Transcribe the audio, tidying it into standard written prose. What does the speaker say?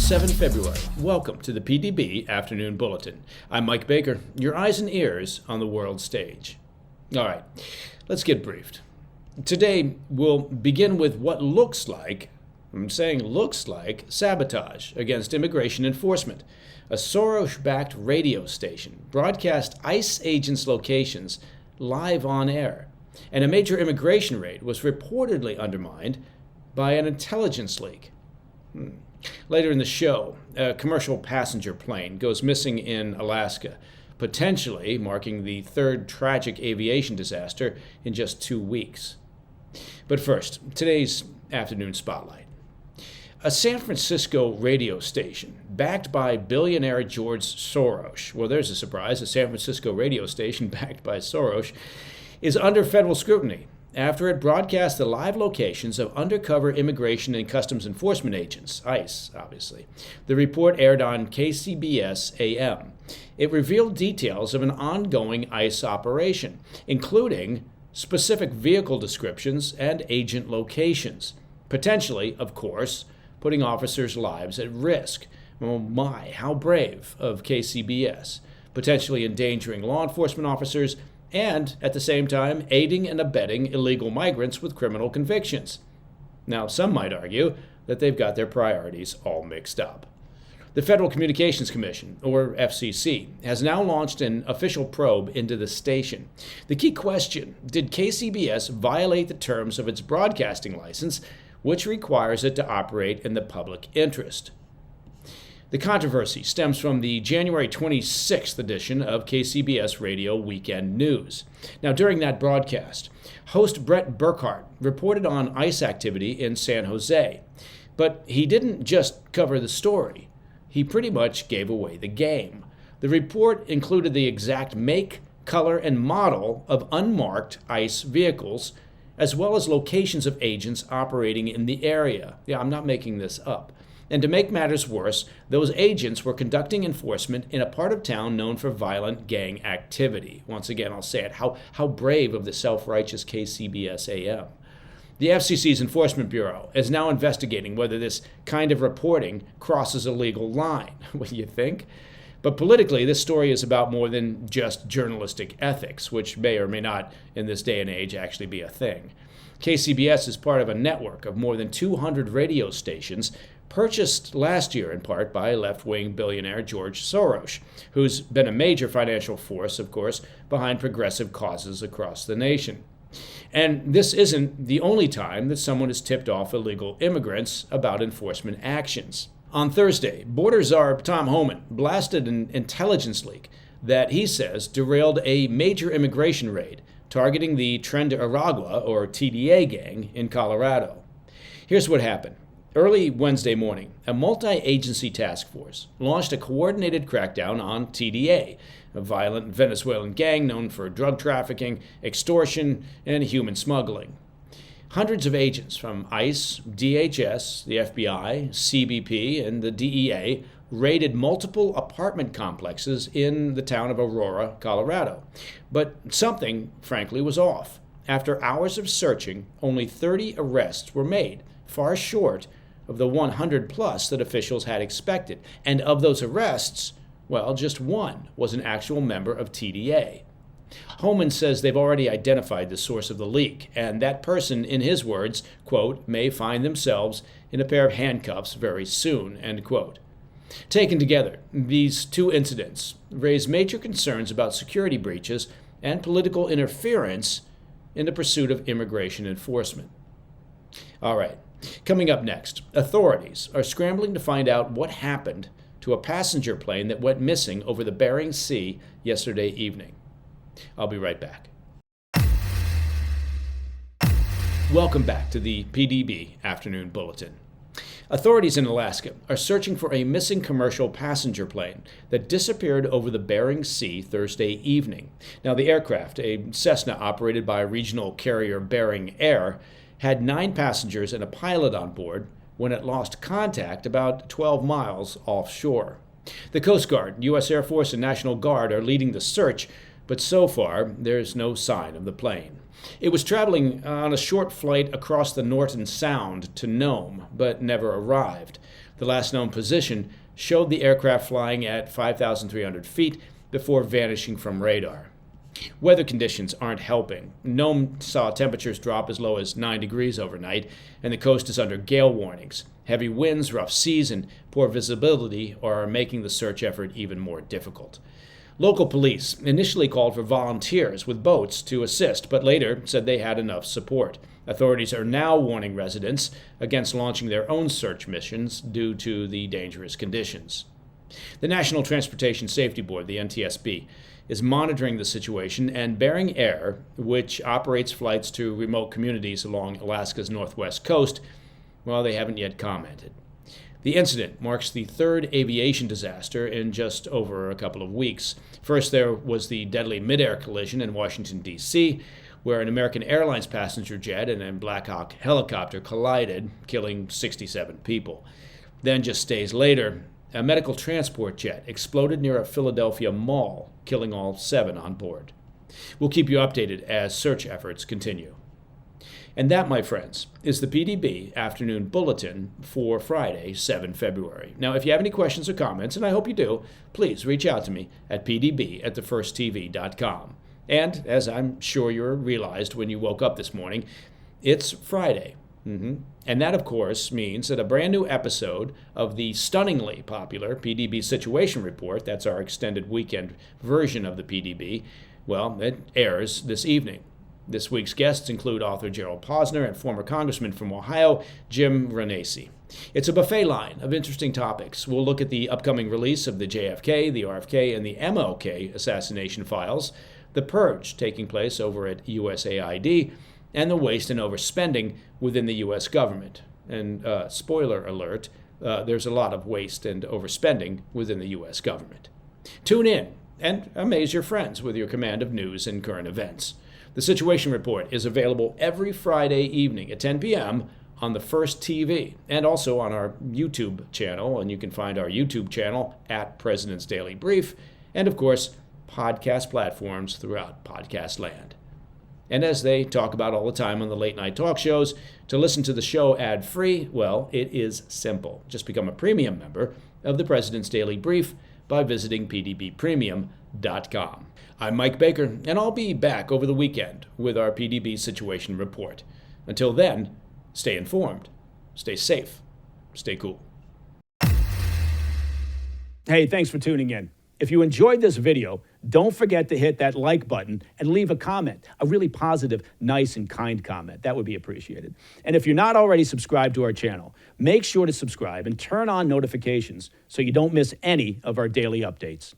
7 February. Welcome to the PDB Afternoon Bulletin. I'm Mike Baker, your eyes and ears on the world stage. All right, let's get briefed. Today, we'll begin with what looks like, sabotage against immigration enforcement. A Soros-Backed radio station broadcast ICE agents' locations live on air, and a major immigration raid was reportedly undermined by an intelligence leak. Later in the show, a commercial passenger plane goes missing in Alaska, potentially marking the third tragic aviation disaster in just 2 weeks. But first, today's afternoon spotlight. A San Francisco radio station backed by billionaire George Soros, well, there's a surprise, a San Francisco radio station backed by Soros, is under federal scrutiny after it broadcast the live locations of undercover immigration and customs enforcement agents, ICE, obviously. The report aired on KCBS AM. It revealed details of an ongoing ICE operation, including specific vehicle descriptions and agent locations, potentially, of course, putting officers' lives at risk. Oh my, how brave of KCBS, potentially endangering law enforcement officers and, at the same time, aiding and abetting illegal migrants with criminal convictions. Now, some might argue that they've got their priorities all mixed up. The Federal Communications Commission, or FCC, has now launched an official probe into the station. The key question: did KCBS violate the terms of its broadcasting license, which requires it to operate in the public interest? The controversy stems from the January 26th edition of KCBS Radio Weekend News. Now, during that broadcast, host Brett Burkhart reported on ICE activity in San Jose. But he didn't just cover the story. He pretty much gave away the game. The report included the exact make, color, and model of unmarked ICE vehicles, as well as locations of agents operating in the area. Yeah, I'm not making this up. And to make matters worse, those agents were conducting enforcement in a part of town known for violent gang activity. Once again, I'll say it, how brave of the self-righteous KCBS AM. The FCC's Enforcement Bureau is now investigating whether this kind of reporting crosses a legal line. What do you think? But politically, this story is about more than just journalistic ethics, which may or may not, in this day and age, actually be a thing. KCBS is part of a network of more than 200 radio stations purchased last year in part by left-wing billionaire George Soros, who's been a major financial force, of course, behind progressive causes across the nation. And this isn't the only time that someone has tipped off illegal immigrants about enforcement actions. On Thursday, border czar Tom Homan blasted an intelligence leak that he says derailed a major immigration raid targeting the Tren de Aragua, or TDA gang, in Colorado. Here's what happened. Early Wednesday morning, a multi-agency task force launched a coordinated crackdown on TDA, a violent Venezuelan gang known for drug trafficking, extortion, and human smuggling. Hundreds of agents from ICE, DHS, the FBI, CBP, and the DEA raided multiple apartment complexes in the town of Aurora, Colorado. But something, frankly, was off. After hours of searching, only 30 arrests were made, far short of the 100 plus that officials had expected. And of those arrests, well, just one was an actual member of TDA. Homan says they've already identified the source of the leak, and that person, in his words, quote, may find themselves in a pair of handcuffs very soon, end quote. Taken together, these two incidents raise major concerns about security breaches and political interference in the pursuit of immigration enforcement. All right. Coming up next, authorities are scrambling to find out what happened to a passenger plane that went missing over the Bering Sea yesterday evening. I'll be right back. Welcome back to the PDB Afternoon Bulletin. Authorities in Alaska are searching for a missing commercial passenger plane that disappeared over the Bering Sea Thursday evening. Now, the aircraft, a Cessna operated by regional carrier Bering Air, had 9 passengers and a pilot on board when it lost contact about 12 miles offshore. The Coast Guard, U.S. Air Force, and National Guard are leading the search, but so far there's no sign of the plane. It was traveling on a short flight across the Norton Sound to Nome, but never arrived. The last known position showed the aircraft flying at 5,300 feet before vanishing from radar. Weather conditions aren't helping. Nome saw temperatures drop as low as 9 degrees overnight, and the coast is under gale warnings. Heavy winds, rough seas, and poor visibility are making the search effort even more difficult. Local police initially called for volunteers with boats to assist, but later said they had enough support. Authorities are now warning residents against launching their own search missions due to the dangerous conditions. The National Transportation Safety Board, the NTSB, is monitoring the situation, and Bering Air, which operates flights to remote communities along Alaska's northwest coast, well, they haven't yet commented. The incident marks the third aviation disaster in just over a couple of weeks. First, there was the deadly mid-air collision in Washington, D.C., where an American Airlines passenger jet and a Black Hawk helicopter collided, killing 67 people. Then, just days later, a medical transport jet exploded near a Philadelphia mall, killing all 7 on board. We'll keep you updated as search efforts continue. And that, my friends, is the PDB Afternoon Bulletin for Friday, 7 February. Now, if you have any questions or comments, and I hope you do, please reach out to me at pdb@thefirsttv.com. And, as I'm sure you realized when you woke up this morning, it's Friday. And that, of course, means that a brand new episode of the stunningly popular PDB Situation Report, that's our extended weekend version of the PDB, well, it airs this evening. This week's guests include author Gerald Posner and former Congressman from Ohio, Jim Renacci. It's a buffet line of interesting topics. We'll look at the upcoming release of the JFK, the RFK, and the MLK assassination files, the purge taking place over at USAID, and the waste and overspending within the U.S. government. And spoiler alert, there's a lot of waste and overspending within the U.S. government. Tune in and amaze your friends with your command of news and current events. The Situation Report is available every Friday evening at 10 p.m. on the First TV and also on our YouTube channel. And you can find our YouTube channel at President's Daily Brief and, of course, podcast platforms throughout podcast land. And as they talk about all the time on the late night talk shows, to listen to the show ad-free, well, it is simple. Just become a premium member of the President's Daily Brief by visiting pdbpremium.com. I'm Mike Baker, and I'll be back over the weekend with our PDB Situation Report. Until then, stay informed, stay safe, stay cool. Hey, thanks for tuning in. If you enjoyed this video, don't forget to hit that like button and leave a comment, a really positive, nice, and kind comment. That would be appreciated. And if you're not already subscribed to our channel, make sure to subscribe and turn on notifications so you don't miss any of our daily updates.